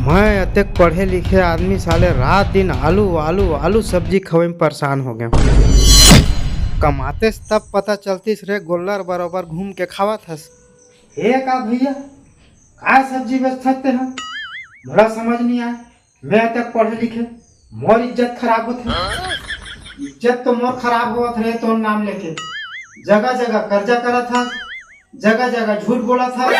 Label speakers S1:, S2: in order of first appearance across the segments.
S1: मैं अत्यक पढ़े लिखे आदमी साले रात दिन आलू आलू आलू सब्जी खवे में परेशान हो गया। कमाते तब पता चलतीस रे गोल्लर बराबर घूम के खावत हस। हे का भैया का सब्जी बेच सकते हैं, बड़ा समझ नहीं आया। मैं अत्यक पढ़े लिखे मोर इज्जत खराब होते, इज्जत तो मोर खराब होत रहे तो नाम लेके जगह जगह कर्जा करा था, जगह जगह झूठ बोला था,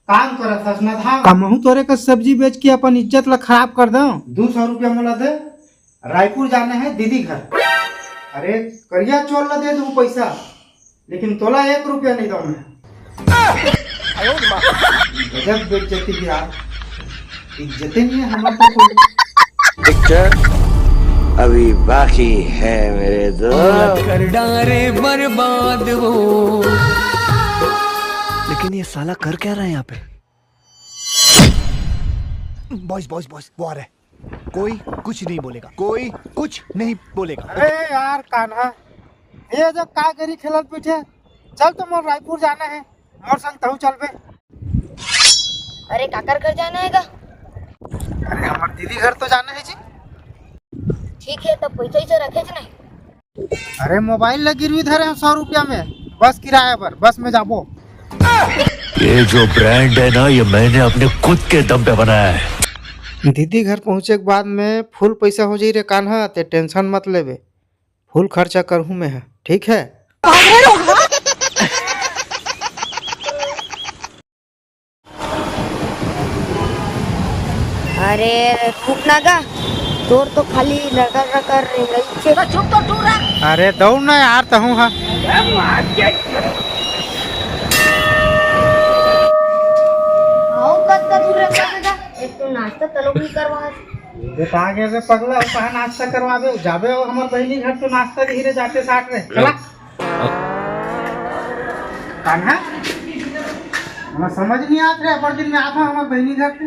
S1: काम करा था ना था। कमहू तोरे का सब्जी बेच के अपन इज्जत ला खराब कर दो। 200 रुपया मोला दे, रायपुर जाने है दीदी घर। अरे करिया चोर ला दे दू पैसा, लेकिन तोला 1 रुपया नहीं दो मैं। गजब बेइज्जती की यार, इज्जत नहीं है हमारे को।
S2: पिक्चर अभी बाकी है मेरे दोस्त।
S3: कर डारे बर्बाद हो।
S4: लेकिन ये साला कर क्या रहा है यहाँ पे? बॉयज बॉयज बॉयज वो आ रहा है। कोई कुछ नहीं बोलेगा, कोई कुछ नहीं बोलेगा।
S1: अरे यार कान्हा, ये जब का करी खेलत पीछे चल तो मोर रायपुर जाना है, मोर संग तहु चल बे।
S5: अरे काकर घर जाना है का?
S1: अरे हमार दीदी घर तो जाना है जी।
S5: ठीक है तब पैसा ही रखे नहीं।
S1: अरे मोबाइल ला गिरवी धरे हैं 100 रुपया में, बस किराया पर, बस में जाबो।
S6: ये जो ब्रांड है ना, ये मैंने अपने खुद के दम पे बनाया है।
S1: दीदी घर पहुँचे के बाद में फुल पैसा हो जाई रे कान्हा, ते टेंशन मत लेबे, फुल खर्चा करहूँ मैं, ठीक है?
S5: अरे रुक ना का, तोर तो खाली लड़कर लड़कर रही छे। चुप तो टूरा।
S1: अरे दौड़ ना यार तहूँ हा।
S5: एक तो नाश्ता तलो भी करवा।
S1: बेटा आगे रे पगला, कहाँ नाश्ता करवाबे जाबे हो हमार बहनी घर तो नाश्ता धीरे जाते साथ रे चला। कान्हा हमें समझ नहीं आत रे, पर दिन में आता हमार बहनी घर पे।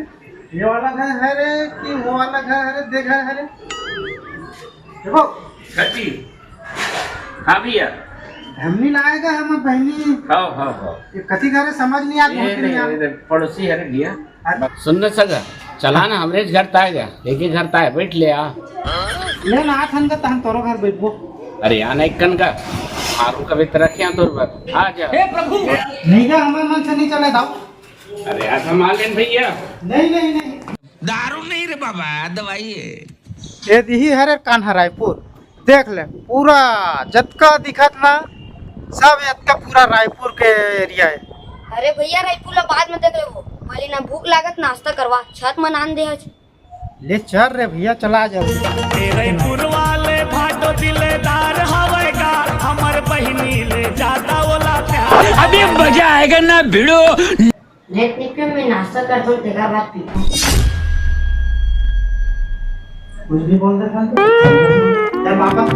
S1: ये वाला घर है रे कि वो वाला घर है रे? दे घर है रे, देखो
S7: कथी हाँ भैया
S1: हमनी लाएगा हमार बहनी।
S7: हाँ
S1: ये कथी घर है समझ नहीं आत।
S7: पड़ोसी है रे भैया। सुनने सगा चला ना हमरे घर ताएगा, लेके घर ताए बैठ ले आ
S1: ले ना थन का तहन तोरो घर बैठबो।
S7: अरे आना एक कन का मारू कभी तरह क्या तोर पर आ जा। हे प्रभु
S1: नहीं का हमारे मन से नहीं चले दाओ।
S7: अरे आ संभाल लेन भैया।
S1: नहीं नहीं नहीं,
S3: दारू नहीं रे बाबा, दवाई है।
S1: ये यही है रे कान्हा रायपुर, देख ले पूरा जतका दिखत ना सब यतका पूरा रायपुर के एरिया है।
S5: अरे भैया रायपुर ला बाद में देख लेबो, पहले ना भूख लागत नाश्ता करवा, छत में नान दे हज।
S1: ले चल रे भैया चला जल्दी।
S3: रायपुर वाले भाटो दिलेदार हवेगा, हमर बहिनी ले जाता वाला प्यार। अभी मजा आएगा ना भिड़ो।
S5: लेट निकले में नाश्ता कर दो, तेरा बात पी।
S1: कुछ भी बोल दे चल वापस।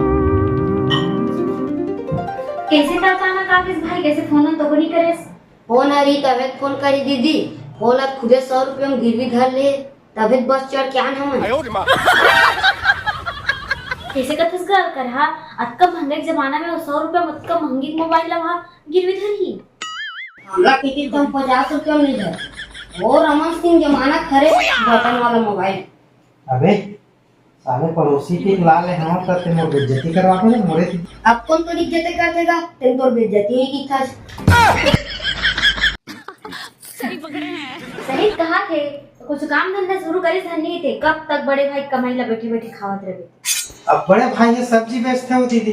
S8: कैसे था अचानक आके भाई, कैसे फोन तो नहीं करे?
S5: फोन हरी तबियत फोन करी दीदी, फोन अब खुदे 100 रुपया में गिरवी धर ले, तबियत बस चढ़ क्या ना हम।
S8: कैसे का तुस कर हा अतका महंगे जमाना में 100 रुपया मत महंगी मोबाइल लवा गिरवी धरी।
S5: हमरा किती तो 50 रुपया में दे, और रमन सिंह जमाना खरे बटन वाला मोबाइल।
S1: अबे साले पड़ोसी के लाल है हम करते मोर बेइज्जती करवा के मोरे।
S5: अब कौन तो इज्जत कर देगा, तेन तो बेइज्जती ही की था।
S8: सही कहा थे, तो कुछ काम धंधा शुरू करे नहीं थे, कब तक बड़े भाई कमाई ला बैठे बैठे खावत रहे।
S1: अब बड़े भाई ये सब्जी बेचते हो दीदी,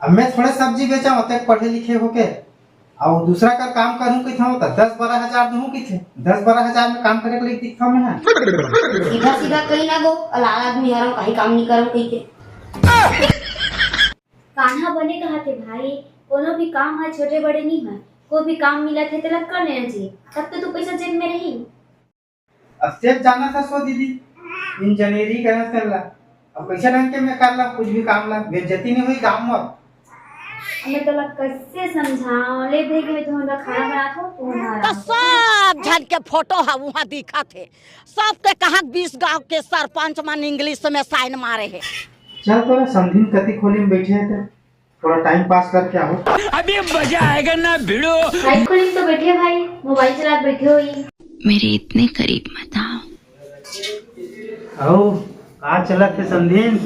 S1: अब मैं थोड़े सब्जी बेचा होते पढ़े लिखे होके, और दूसरा का काम करूं कि था 10-12 हजार दूं कि थे 10-12 हजार में काम करे के लिए दिखता मैं है।
S5: सीधा सीधा कहीं ना गो, लाल आदमी हरम कहीं काम नहीं करम कहीं के।
S8: कान्हा बने कहा थे भाई, कोनो भी काम है छोटे बड़े नहीं है, कोई भी काम मिला थे तो लग कर लेना चाहिए, तब तो पैसा जेब में रही।
S1: अब सेब जाना था सो दीदी, इंजीनियरिंग करना कर ला, अब पैसा ढंग के मैं कर ला कुछ भी काम ला, बेइज्जती नहीं हुई गाँव में।
S8: मैं तो लग कैसे समझाऊं, ले भाई कि मैं तुम्हारा खाना बनाता हूँ
S9: तो सब झन के फोटो है वहाँ दिखा थे, सब के कहा 20 गांव के सरपंच मन इंग्लिश में साइन मारे है।
S1: चल तो समझी कति खोली में बैठे थे, थोड़ा टाइम पास करके आओ।
S3: अभी मजा आएगा ना भिड़ो।
S8: साइड खोली तो बैठे भाई, मोबाइल चला बैठे हुई।
S10: मेरे इतने करीब मत आओ,
S1: ओ का चलत है समधीन?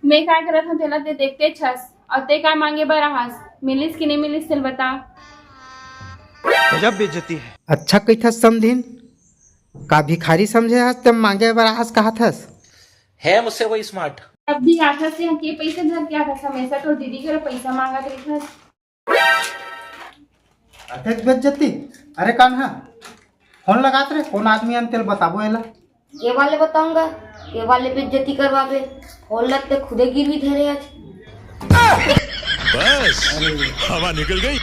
S10: मैं काय करत हूँ तेला ते देखते छस और ते काय मांगे बर आहस मिलिस कि नहीं मिलिस तेल बता।
S4: गजब बेइज्जती है।
S1: अच्छा कही था समधीन, का भिखारी समझे हस तब मांगे बर आहस कहा थस?
S11: है मुझसे कोई स्मार्ट?
S10: अब भी आथा से के पैसे धर क्या था हमेशा तो दीदी के पैसा मांगा रही था।
S1: अटक बेइज्जती। अरे कान्हा फोन लगात रे, कौन आदमी अन तेल बताबो एला?
S5: के वाले बताऊंगा, के वाले बेइज्जती करवावे, और लगते खुदे गिरवी धरे आज।
S6: बस हवा निकल गई।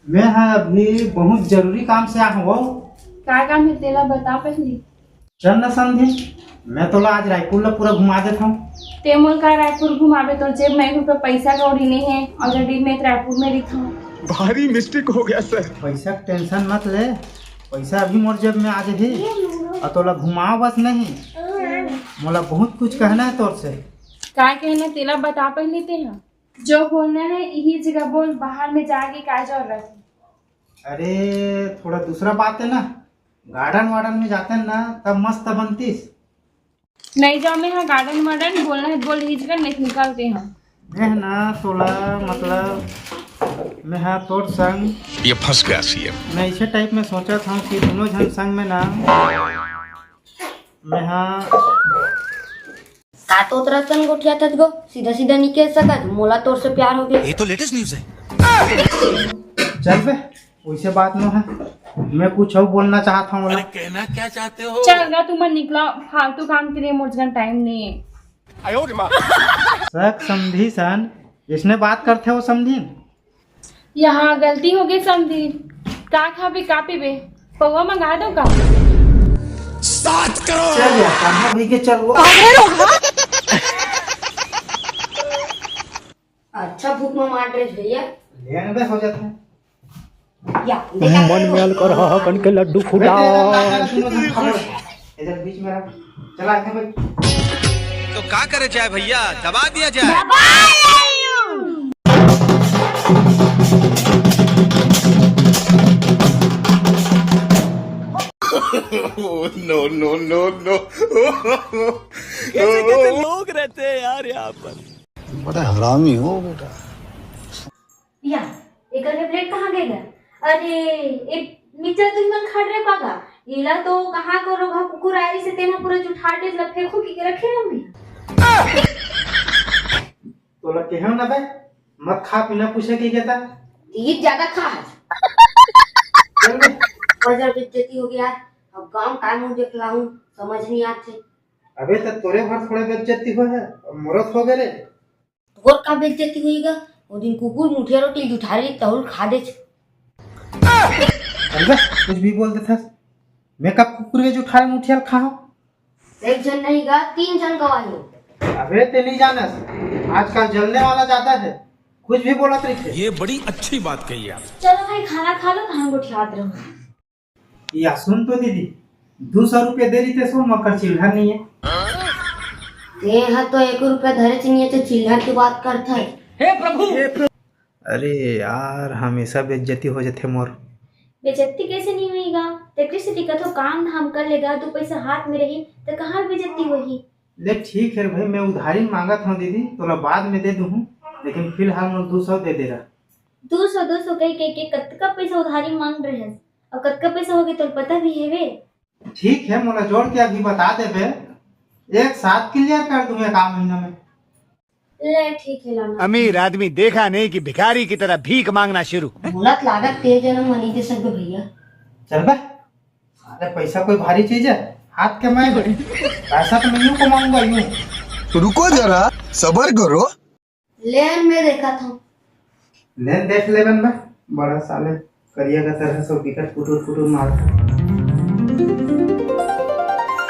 S1: मैं हाँ अभी बहुत जरूरी काम से आया हूँ।
S10: क्या काम है तेला बता पहले।
S1: चल न समझे, मैं तो आज रायपुर ला पूरा घुमा देता हूँ।
S10: ते मोल का रायपुर घुमावे तो जेब में रुपये पैसा कौड़ी नहीं है और जब मैं रायपुर में रही हूँ।
S4: भारी मिस्टेक हो गया सर।
S1: पैसा का टेंशन मत ले, पैसा अभी मोर जेब में आ जाही और तोला घुमाओ बस नहीं। मोला बहुत कुछ कहना है तोर से।
S10: क्या कहना तेला बता पहले ते हैं। जो बोलना है यही जगह बोल, बाहर में जाके क्या जरूरत है।
S1: अरे थोड़ा दूसरा बात है ना, गार्डन वार्डन में जाते हैं ना तब मस्त बनतीस।
S10: नहीं जाओ मैं हाँ गार्डन वार्डन बोलना है बोल ही जगह नहीं निकालते हैं।
S1: मैं ना तोला मतलब मैं हाँ तोर संग
S6: ये फंस गया सीएम।
S1: मैं इसे टाइप में सोचा था कि दोनों जन संग में ना मैं हाँ
S5: का तो उतरा सन गोठिया था गो सीधा सीधा निकल सकत, मोला तोर से प्यार हो गया।
S4: ये तो लेटेस्ट न्यूज है।
S1: चल बे वैसे बात न है, मैं कुछ और बोलना चाहता हूँ।
S11: कहना क्या चाहते हो?
S10: चल गा तुम निकला, फालतू काम के लिए मुझे टाइम नहीं है।
S1: सक समझी सन, इसने बात करते हो समझी।
S10: यहाँ गलती हो गई समझी। का खाबे का पीबे पौवा मंगा दो का।
S6: 7 करोड़।
S1: चल यार कहाँ भी के चल वो।
S5: अच्छा भूख में मार ड्रेस भैया
S1: लेन बे हो जाता है।
S5: या
S3: मन में कर हा कन के लड्डू फुला।
S1: इधर बीच में रख, चला आगे भाई।
S4: तो क्या करे जाए भैया, दबा दिया जाए।
S6: No no no no.
S3: कैसे कैसे लोग रहते हैं यार यहाँ पर।
S4: बड़ा हरामी हो बेटा।
S8: या एक प्लेट कहाँ गएगा? अरे एक मिचर तुम मन खड़ रहे पागा येला तो कहाँ करो घा कुकुर आई से तेना पूरा जुठार दे ला फेंको की के रखे हम भी।
S1: तोला केहू ना बे, मत खा पीना पूछे की कहता।
S5: तीज ज्यादा खा चल बे, वजह बेइज्जती हो गया। अब गांव का मुंह देख लाऊं समझ नहीं आते।
S1: अबे तो तोरे भर थोड़े बेइज्जती हो है, मोरत हो गए रे।
S5: तोर का बेइज्जती होईगा? वो दिन कुकुर मुठिया रोटी जुठारी तहुल खा दे।
S1: चल बे कुछ भी बोल देता। मैं कब कुकुर के जुठारे मुठिया खाओ?
S5: एक जन नहीं गा 3 जन गवाही।
S1: अबे ते नहीं जानस, आजकल जलने वाला ज्यादा है, कुछ भी बोलत रही थे।
S6: ये बड़ी अच्छी बात कही आप।
S8: चलो भाई खाना खा लो, धान गोठियात रहो।
S1: या सुन तो दीदी, 200 रुपये दे रही थे सो मकर चिल्हा नहीं है।
S5: ते हा तो 1 रुपया धरे चाहिए तो चिल्हर की बात करता है।
S3: हे प्रभु।
S1: अरे यार हमेशा बेइज्जती हो जाते मोर।
S8: बेइज्जती कैसे नहीं होएगा? तेरे से दिक्कत हो काम धाम कर लेगा तो पैसा हाथ में रही तो कहाँ बेइज्जती होगी?
S1: ले ठीक है भाई, मैं उधारी मांगा था दीदी, तोला बाद में दे दूँ, लेकिन फिलहाल मैं 200 दे दे रहा।
S8: 200 कहीं के कत्का पैसा उधारी मांग रहे हैं और कत्का पैसा हो गए तो पता भी है वे।
S1: ठीक है मोला जोड़ के अभी बता दे बे, एक साथ क्लियर कर दूंगा 1 महीना में।
S8: ले ठीक है लाना।
S4: अमीर आदमी देखा नहीं कि भिखारी की तरह भीख मांगना शुरू।
S5: मुलत लागत 13 जन्म मनी दे सकते भैया।
S1: चल बे, अरे पैसा कोई भारी चीज है हाथ के मैं पैसा तो मैं यूं कमाऊंगा यूं।
S4: रुको जरा सबर करो।
S5: लेन में देखा था।
S1: लेन देख ले बन बे, बड़ा साले करिया का तरह से विकेट फुटूर मार।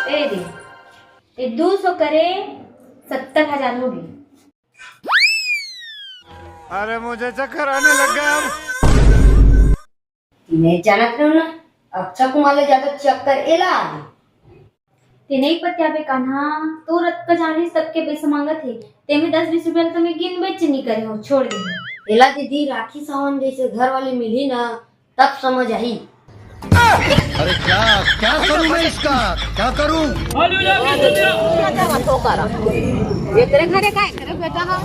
S8: ए दे ये 200 करे 70,000 हो गई।
S4: अरे मुझे चक्कर आने लग गया अब।
S5: नहीं जानत रहो ना, अच्छा कुमाले ज्यादा चक्कर एला आ गई।
S8: ते नहीं पत्या पे कान्हा तो रत का जाने सबके पैसा मांगा थे ते में 10-20 रुपया तो मैं गिन बेच नहीं करे हो छोड़ दे।
S5: एला दीदी राखी सावन जैसे घर वाले मिली ना तब समझ आई।
S6: अरे क्या
S4: क्या करूं मैं इसका, क्या करूं?
S9: एकरे घरे काय करे बेटा हा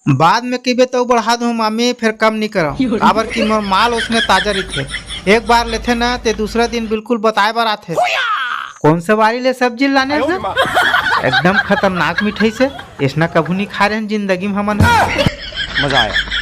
S1: बाद में कहिबे तो बढ़ा दूं मामी, फिर कम नहीं करो। काबर की मोर माल उसने ताजा रखे, एक बार लेते ना ते दूसरा दिन बिल्कुल बताए बार आते। कौन से बारी ले सब्जी लाने से एकदम खतरनाक मिठाई से, इसना कभू नहीं खा रहे हैं जिंदगी में हमन।
S4: मजा आया।